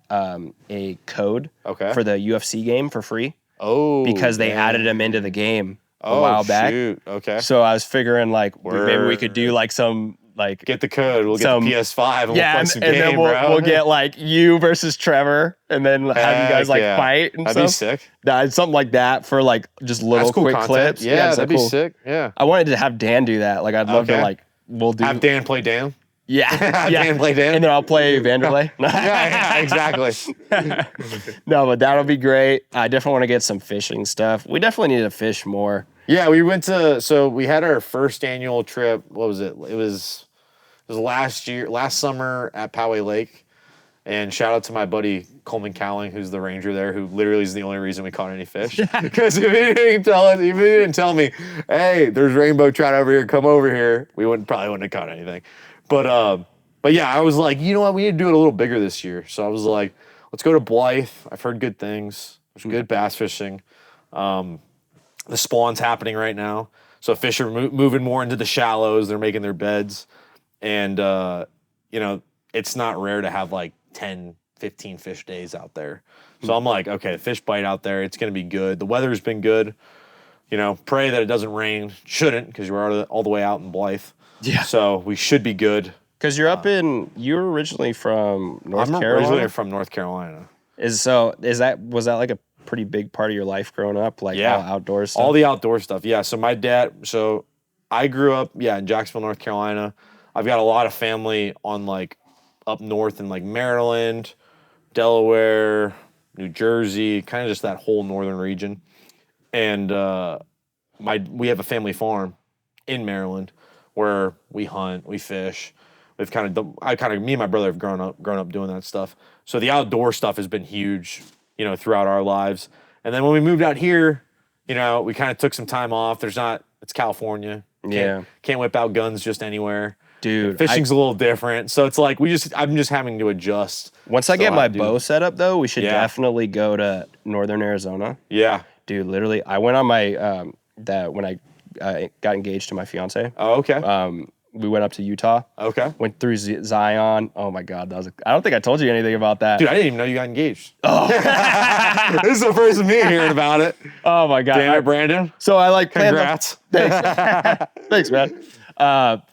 a code Okay. for the UFC game for free Oh. because they dang. added him into the game a Oh, while back. shoot. Okay. So I was figuring like maybe we could do Word. like some like Get the code. We'll get Some- the PS5 and yeah, we'll play and, some and game, then bro. we'll get like you versus Trevor, and then have you guys Heck like yeah. fight and That'd be stuff. sick. Something like that for like just little That's cool quick content. clips. Yeah, it's that'd like be cool. sick. Yeah. I wanted to have Dan do that. Like I'd love to Okay. like we'll do Have Dan play Dan. yeah Have yeah Dan play Dan. and then I'll play Vanderlei. yeah, exactly. No, but that'll be great. I definitely want to get some fishing stuff. We definitely need to fish more. Yeah, we went to. So we had our first annual trip. What was it? It was last summer at Poway Lake. And shout out to my buddy Coleman Cowling, who's the ranger there, who literally is the only reason we caught any fish. Because if he didn't tell me, hey, there's rainbow trout over here, come over here, we probably wouldn't have caught anything. But yeah, I was like, you know what, we need to do it a little bigger this year. So I was like, let's go to Blythe. I've heard good things. There's good bass fishing. The spawn's happening right now. So fish are moving more into the shallows. They're making their beds. And, you know, it's not rare to have like 10, 15 fish days out there. So I'm like, okay, fish bite out there. It's going to be good. The weather's been good. You know, pray that it doesn't rain. Shouldn't, because you're all the way out in Blythe. Yeah. So we should be good. Because you're originally from North I'm Carolina. originally from North Was that like a pretty big part of your life growing up? Like Yeah. all outdoors stuff? all the outdoor stuff. Yeah. So I grew up, in Jacksonville, North Carolina. I've got a lot of family on like up north in like Maryland, Delaware, New Jersey, kind of just that whole northern region. And we have a family farm in Maryland where we hunt, we fish. Me and my brother have grown up doing that stuff. So the outdoor stuff has been huge, you know, throughout our lives. And then when we moved out here, you know, we kind of took some time off. It's California. Can't whip out guns just anywhere. Dude, Fishing's a little different. So it's like I'm just having to adjust. once I So get my do- bow set up, though, we should Yeah. definitely go to northern Arizona. Yeah. Dude, literally, I went on my when I got engaged to my fiance. Oh, okay. We went up to Utah, okay. went through Zion. Oh my God, I don't think I told you anything about that. Dude, I didn't even know you got engaged. Oh. This is the first of me hearing about it. Oh my God. Damn it, Brandon. So I like planned Congrats. Thanks, man.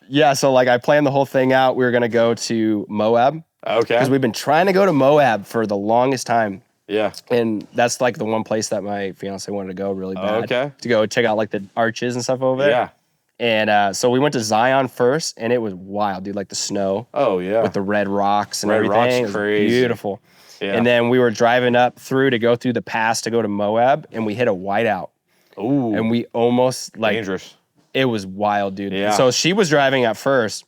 Yeah, so like I planned the whole thing out. We were gonna go to Moab Okay. because we've been trying to go to Moab for the longest time. Yeah. And that's like the one place that my fiance wanted to go really bad. Okay. To go check out like the arches and stuff over there. Yeah. And so we went to Zion first, and it was wild, dude. Like the snow Oh, yeah. with the red rocks and Red everything. rocks It was crazy. beautiful. Yeah. And then we were driving up through to go through the pass to go to Moab, and we hit a whiteout. Ooh. And we almost like dangerous. it was wild, dude. Yeah. So she was driving at first,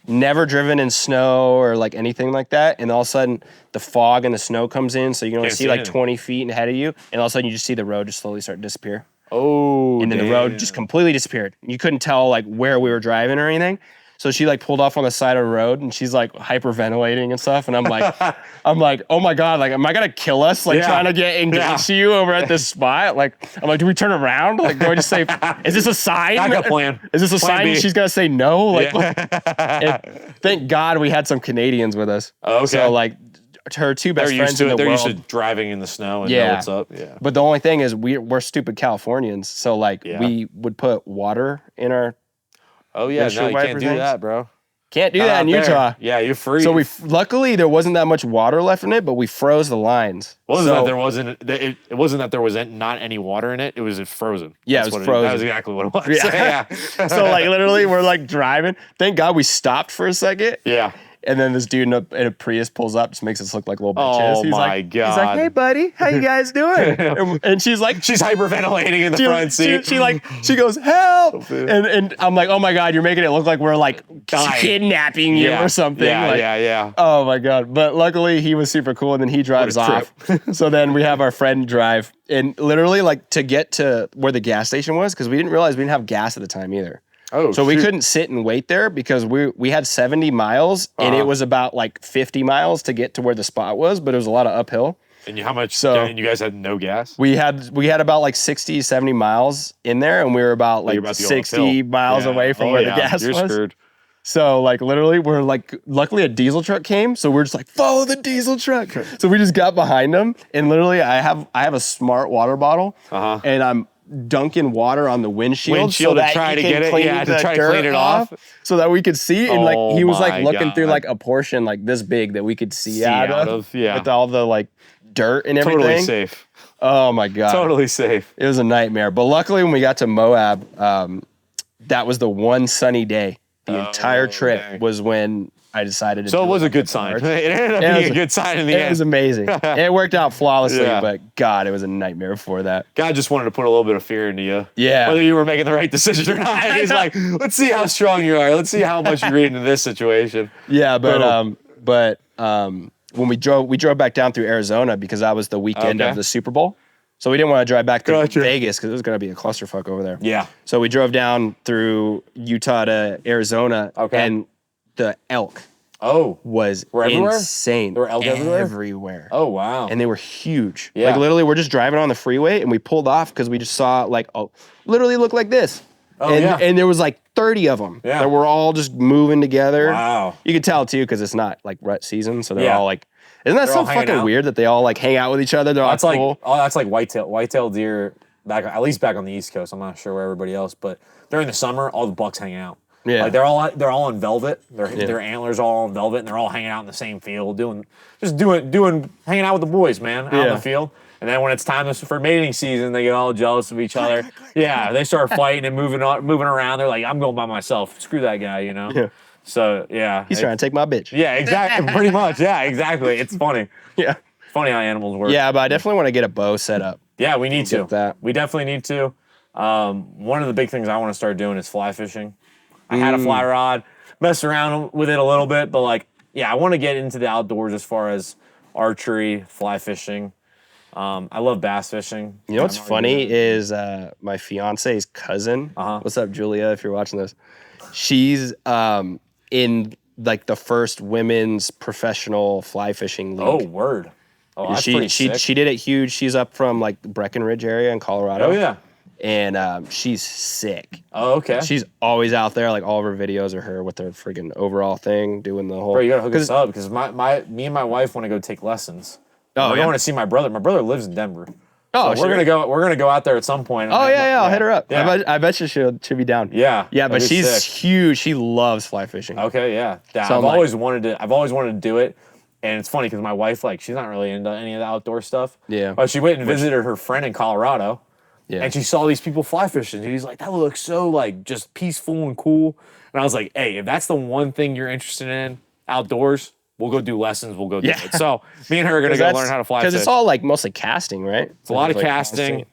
never driven in snow or like anything like that. And all of a sudden, the fog and the snow comes in, so you can only Can't see see like anything. 20 feet ahead of you. And all of a sudden, you just see the road just slowly start to disappear. Oh, And then the road just completely disappeared. You couldn't tell like where we were driving or anything. So she like pulled off on the side of the road and she's like hyperventilating and stuff. And I'm like, oh my God, like, am I gonna kill us? Like Yeah. trying to get engaged Yeah. to you over at this spot? Like, I'm like, do we turn around? Like, do I just say, is this a sign? Backup plan. Is this a Plan sign B. she's gonna say no? Like, Yeah. thank God we had some Canadians with us. Okay. So like, her two best They're friends used to in it. the They're world. used to driving in the snow and Yeah. know what's up. Yeah. But the only thing is we're stupid Californians. So like Yeah. we would put water in our Oh, yeah. Windshield No, you wiper can't do things? that, bro. can't do Not that in out there. Utah. Yeah, you're free. So luckily there wasn't that much water left in it, but we froze the lines. wasn't so, that there wasn't it wasn't that there was not any water in it. It was frozen. Yeah, That's it was what frozen. that was exactly what it was. Yeah. Yeah. So like literally we're like driving. Thank God we stopped for a second. Yeah. And then this dude in a Prius pulls up, just makes us look like little bitches. Oh He's my like, He's like, God. hey buddy, how you guys doing? and she's like, She's hyperventilating in the front seat. she goes, help. And I'm like, oh my God, you're making it look like we're like Dying. kidnapping you or something. Yeah, like, yeah. Oh my God. But luckily he was super cool and then he drives off. So then we have our friend drive and literally like to get to where the gas station was, because we didn't realize we didn't have gas at the time either. Oh, So we couldn't sit and wait there because we had 70 miles and it was about like 50 miles to get to where the spot was, but it was a lot of uphill. And how much? So- and you guys had no gas. We had about like 60, 70 miles in there and we were about like You're about to go 60 uphill. miles Yeah. away from Oh, where yeah. the gas You're was. screwed. So like literally we're like, luckily a diesel truck came. So we're just like, follow the diesel truck. So we just got behind them and literally I have a smart water bottle and I'm dunking water on the windshield so to that try he to can get it, clean yeah, to the try to clean dirt it off. so that we could see. And like Oh he was like my looking through God. like a portion like this big that we could see, See out out of, of, yeah. with all the like dirt and everything. Totally safe. Oh my God. Totally safe. It was a nightmare. But luckily when we got to Moab, that was the one sunny day. The entire trip dang. was when I decided to So do it was it. a good sign. It ended up Yeah, it being was a good sign in the It end. was amazing. It worked out flawlessly, Yeah. but God, it was a nightmare before that. God just wanted to put a little bit of fear into you. Yeah. Whether you were making the right decision or not. He's like, let's see how strong you are. Let's see how much you read into this situation. Yeah, Boom. but when we drove back down through Arizona because that was the weekend Okay. of the Super Bowl. So we didn't want to drive back to Gotcha. Vegas because it was going to be a clusterfuck over there. Yeah. So we drove down through Utah to Arizona, Okay. and the elk Oh. was Were everywhere? insane. There were elk everywhere? Everywhere. Oh, wow. And they were huge. Yeah. Like literally, we're just driving on the freeway and we pulled off because we just saw like literally looked like this. Oh, and, yeah. and there was like 30 of them Yeah. that were all just moving together. Wow. You could tell too because it's not like rut season, so they're Yeah. all like. Isn't that They're so all hanging fucking out. weird that they all like hang out with each other? They're all That's like cool. that's like whitetail deer back, at least back on the East Coast. I'm not sure where everybody else, but during the summer, all the bucks hang out. Yeah. Like they're all on velvet. Their antlers are all on velvet, and they're all hanging out in the same field, doing hanging out with the boys, man, out in Yeah. the field. And then when it's time for mating season, they get all jealous of each other. Yeah, they start fighting and moving around. They're like, I'm going by myself. Screw that guy, you know. Yeah. So yeah, He's trying to take my bitch. Yeah, exactly. Pretty much. Yeah, exactly. It's funny. Yeah. Funny how animals work. Yeah, but I definitely want to get a bow set up. Yeah, we need to. Get that. We definitely need to. One of the big things I want to start doing is fly fishing. I had a fly rod, messed around with it a little bit, but like, yeah, I want to get into the outdoors as far as archery, fly fishing, I love bass fishing. You know what's I'm already funny doing it. is my fiance's cousin. What's up, Julia? If you're watching this, she's in like the first women's professional fly fishing league. Oh, word. Oh, that's she pretty sick. she did it huge. She's up from like Breckenridge area in Colorado. Oh, yeah. And she's sick. Oh, okay. She's always out there. Like all of her videos are her with her freaking overall thing, doing the whole. Bro, you gotta hook us up because me and my wife want to go take lessons. Oh, we're yeah? going to see my brother. My brother lives in Denver. Oh, So we're gonna go out there at some point. Oh yeah, I'll hit her up. Yeah. I bet you she'll be down. Yeah, Yeah, but that'd be she's sick. huge. She loves fly fishing. Okay, yeah. So I've I'm like- always wanted to do it. And it's funny because my wife, like, she's not really into any of the outdoor stuff. Yeah. But she went and visited her friend in Colorado. Yeah. And she saw these people fly fishing. And she's like, that looks so, like, just peaceful and cool. And I was like, hey, if that's the one thing you're interested in outdoors, we'll go do lessons. We'll go do Yeah. it. So me and her are going to go learn how to fly fish. Because it's all like mostly casting, right? It's a lot of Like, casting.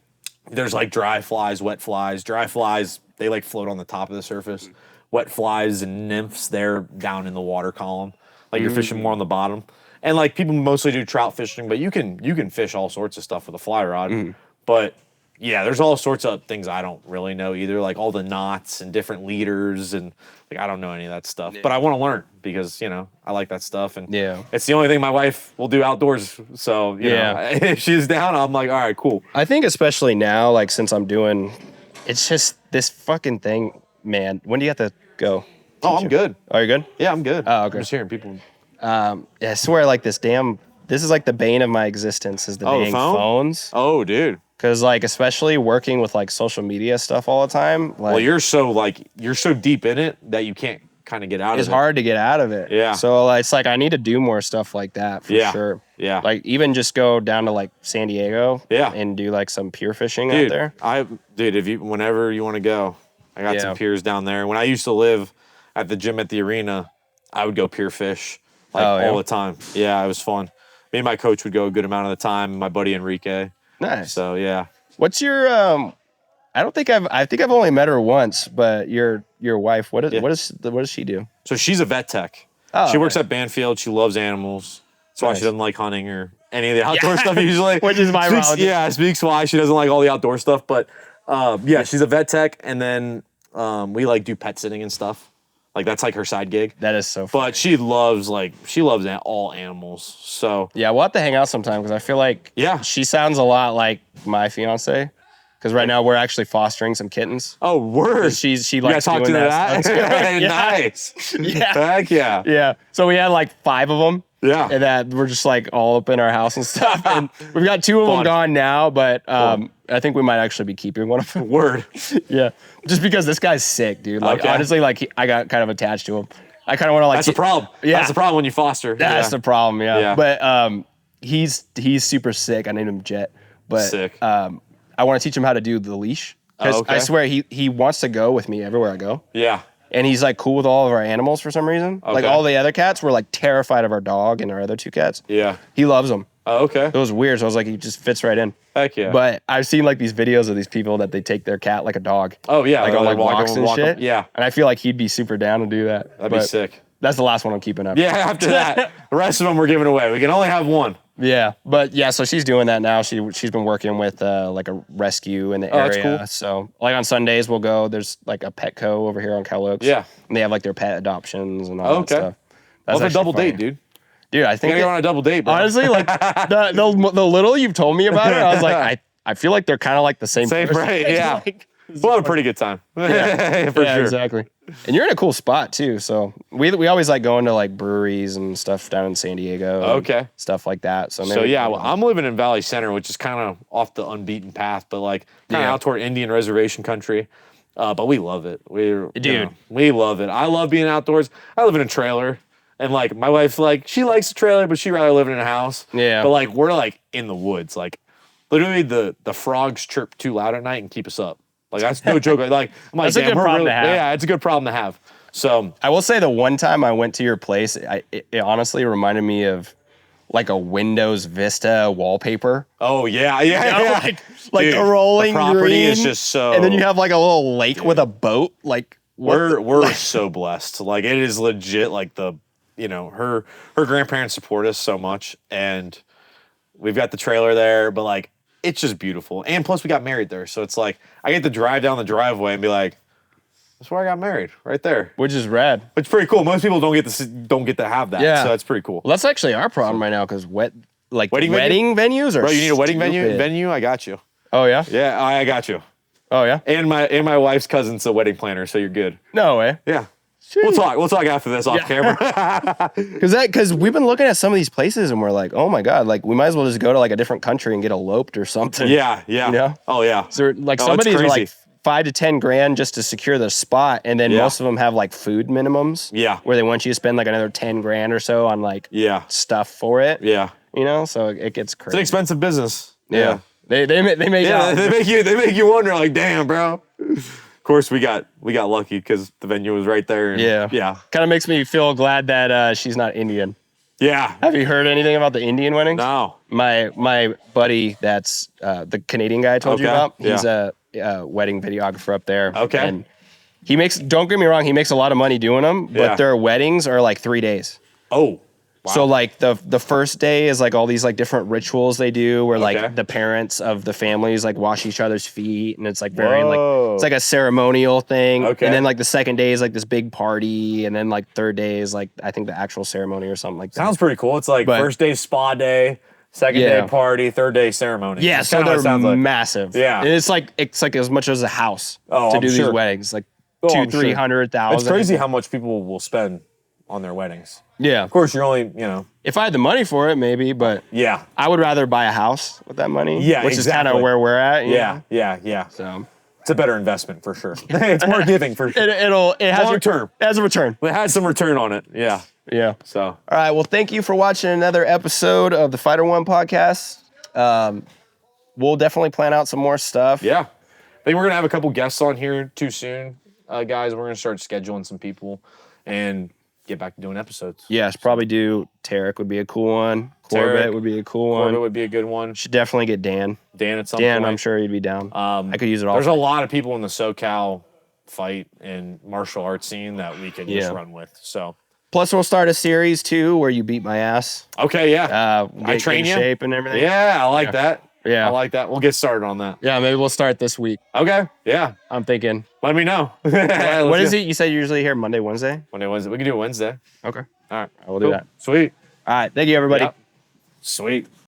There's like dry flies, wet flies. Dry flies, they like float on the top of the surface. Wet flies and nymphs, they're down in the water column. Like you're fishing more on the bottom. And like people mostly do trout fishing, but you can fish all sorts of stuff with a fly rod. But yeah, there's all sorts of things I don't really know either, like all the knots and different leaders and like I don't know any of that stuff. But I want to learn because, you know, I like that stuff and Yeah. it's the only thing my wife will do outdoors. So, you know, if she's down, I'm like, all right, cool. I think especially now, like since I'm doing, it's just this fucking thing, man. When do you have to go? Oh, I'm good. Are you good? Yeah, I'm good. Oh, okay. I'm just hearing people. Yeah, I swear, like this is like the bane of my existence is the Oh, the dang phone? phones. Oh, dude. Because like especially working with like social media stuff all the time, like Well, you're so deep in it that you can't kind of get out it's of it. hard to get out of it. Yeah. So like, it's like I need to do more stuff like that for Yeah. sure. Yeah. Like even just go down to like San Diego. Yeah. And do like some pier fishing out Dude, there. whenever you want to go, I got Yeah. some piers down there. When I used to live at the gym at the arena, I would go pier fish like Oh, yeah? all the time. Yeah, it was fun. Me and my coach would go a good amount of the time. My buddy Enrique. Nice. So yeah. What's your I think I've only met her once, but your wife, what does she do? So she's a vet tech. Oh, She works nice. at Banfield. She loves animals. That's why Nice. she doesn't like hunting or any of the outdoor stuff usually. Which is my Speaks- route. Yeah, speaks why she doesn't like all the outdoor stuff. But yeah, she's a vet tech, and then we like do pet sitting and stuff. Like that's like her side gig. That is so fun. But she loves all animals. So Yeah, we'll have to hang out sometime because I feel like Yeah. she sounds a lot like my fiance. Because right now we're actually fostering some kittens. oh word, She you gotta likes talk doing to that. that. stuff. Yeah. Nice. Yeah. Heck yeah. Yeah. So we had like 5 of them. Yeah. And that we're just like all up in our house and stuff. And we've got 2 of them Fun. gone now, but I think we might actually be keeping one of them. Word. Yeah. Just because this guy's sick, dude. Like Okay. honestly, like I got kind of attached to him. I kind of want to like. That's the problem. Yeah. That's the problem when you foster. That's Yeah. the problem. Yeah. Yeah. But he's super sick. I named him Jet. But Sick. I want to teach him how to do the leash. Because Oh, okay. I swear he wants to go with me everywhere I go. Yeah. And he's like cool with all of our animals for some reason. Like Okay. all the other cats were like terrified of our dog and our other 2 cats. Yeah. He loves them. Oh, okay. It was weird. So I was like, he just fits right in. Heck yeah. But I've seen like these videos of these people that they take their cat like a dog. Oh yeah, Like on like walks and walk 'em. shit. Yeah, And I feel like he'd be super down to do that. that'd be But sick. That's the last one I'm keeping up. Yeah, after that, the rest of them we're giving away. We can only have one. Yeah, but yeah, so she's doing that now. She's been working with like a rescue in the Oh, that's area. cool. So like on Sundays we'll go. There's like a Petco over here on Cal Oaks. Yeah. and they have like their pet adoptions and all Okay. that stuff. What's a actually double funny. date, dude? Dude, I You think gotta go on a double date, bro. honestly, like the little you've told me about it, I was like, I feel like they're kind of like the same. Same, person. right? Yeah. Like, We'll have a pretty good time. For yeah, sure. exactly. And you're in a cool spot too. So we always like going to like breweries and stuff down in San Diego. and Okay. stuff like that. So So maybe, yeah, well, I'm living in Valley Center, which is kind of off the unbeaten path, but like kind of Yeah. out toward Indian reservation country. But we love it. Dude. We love it. I love being outdoors. I live in a trailer, and like my wife, like she likes a trailer, but she'd rather live in a house. Yeah. But like we're like in the woods, like literally the frogs chirp too loud at night and keep us up. Like that's no joke. Like I'm like, That's a damn, good we're problem really, to have. yeah, it's a good problem to have. So I will say the one time I went to your place, it honestly reminded me of like a Windows Vista wallpaper. oh yeah, You know, yeah. like Dude, the rolling the property green, is just so. and then you have like a little lake with a boat. Like We're so blessed. Like it is legit. Like her grandparents support us so much, and We've got the trailer there, but like it's just beautiful. And plus we got married there. So it's like I get to drive down the driveway and be like, that's where I got married, right there. Which is rad. It's pretty cool. Most people don't get to have that. Yeah. So that's pretty cool. Well, that's actually our problem right now because Wedding wedding venues are Bro, you need a wedding stupid. venue? I got you. Oh yeah. Yeah, I got you. Oh yeah. And my wife's cousin's a wedding planner, so you're good. No way. Yeah. We'll talk after this off camera. Because we've been looking at some of these places and we're like, oh my god, like we might as well just go to like a different country and get eloped or something. Yeah. You know? Oh yeah. So like Oh, some of it's these are crazy. like $5 to $10,000 just to secure the spot, and then Yeah. most of them have like food minimums. Yeah. Where they want you to spend like another $10,000 or so on like Yeah. stuff for it. Yeah. You know, so it gets It's an crazy. expensive business. Yeah. They make Yeah, out. they make you wonder, like, damn, bro. Of course, we got lucky because the venue was right there. And yeah, Kind of makes me feel glad that she's not Indian. yeah. Have you heard anything about the Indian weddings? No, My buddy, that's the Canadian guy I told you Okay, about. He's a wedding videographer up there. Okay. And he makes, don't get me wrong, he makes a lot of money doing them, but Yeah. their weddings are like 3 days. oh, So like the first day is like all these like different rituals they do where Okay. like the parents of the families like wash each other's feet, and it's like very like Whoa. it's like a ceremonial thing. Okay. And then like the second day is like this big party, and then like third day is like I think the actual ceremony or something like that. Sounds pretty cool. It's like But- first day spa day, second Yeah. day party, third day ceremony. Yeah, That's so kinda what they're it sounds like. massive. Yeah. And it's like as much as a house Oh, to I'm do sure. these weddings. Like Oh, two, I'm sure. 300,000. It's crazy how much people will spend on their weddings. Yeah. Of course, you're only, If I had the money for it, maybe, but yeah, I would rather buy a house with that money. Yeah, which is kind of exactly. where we're at. you know? yeah. So It's a better investment for sure. It's more giving for sure. it has Long term. It has a return. it had some return on it. Yeah. Yeah. So All right. Well, thank you for watching another episode of the Fighter One podcast. We'll definitely plan out some more stuff. yeah, I think we're gonna have a couple guests on here too soon, guys. We're gonna start scheduling some people and get back to doing episodes. Yes, probably do. Tarek would be a cool one. Corbett Tarek, would be a cool one. Corbett would be a good one. Should definitely get Dan. Dan at some Dan, point. I'm sure he'd be down. I could use it all. There's a lot of people in the SoCal fight and martial arts scene that we can just Yeah. run with. So Plus, we'll start a series too where you beat my ass. okay, yeah, Get train in you? shape and everything. yeah, I like that. Yeah. I like that. We'll get started on that. Yeah, maybe we'll start this week. Okay, yeah. I'm thinking. Let me know. What is it? You said you're usually here Monday, Wednesday? Monday, Wednesday. We can do it Wednesday. Okay. All right, I will do that. Sweet. All right. Thank you, everybody. Yep. Sweet.